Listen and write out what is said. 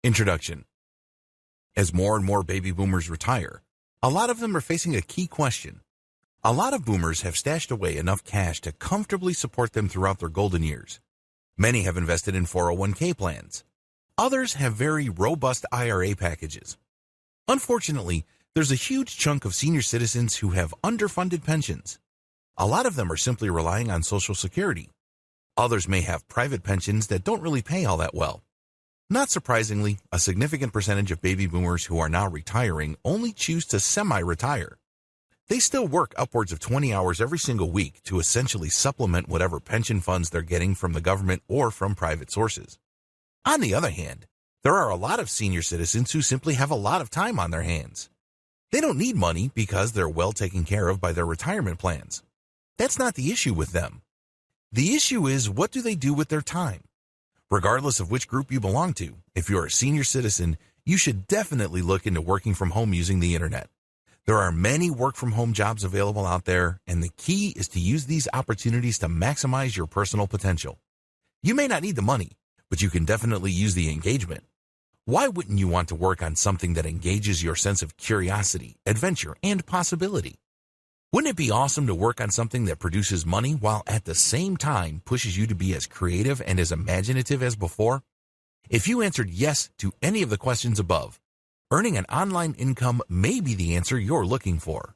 Introduction. As more and more baby boomers retire, a lot of them are facing a key question. A lot of boomers have stashed away enough cash to comfortably support them throughout their golden years. Many have invested in 401k plans. Others have very robust IRA packages. Unfortunately, there's a huge chunk of senior citizens who have underfunded pensions. A lot of them are simply relying on Social Security. Others may have private pensions that don't really pay all that well. Not surprisingly, a significant percentage of baby boomers who are now retiring only choose to semi-retire. They still work upwards of 20 hours every single week to essentially supplement whatever pension funds they're getting from the government or from private sources. On the other hand, there are a lot of senior citizens who simply have a lot of time on their hands. They don't need money because they're well taken care of by their retirement plans. That's not the issue with them. The issue is, what do they do with their time? Regardless of which group you belong to, if you're a senior citizen, you should definitely look into working from home using the internet. There are many work-from-home jobs available out there, and the key is to use these opportunities to maximize your personal potential. You may not need the money, but you can definitely use the engagement. Why wouldn't you want to work on something that engages your sense of curiosity, adventure, and possibility? Wouldn't it be awesome to work on something that produces money while at the same time pushes you to be as creative and as imaginative as before? If you answered yes to any of the questions above, earning an online income may be the answer you're looking for.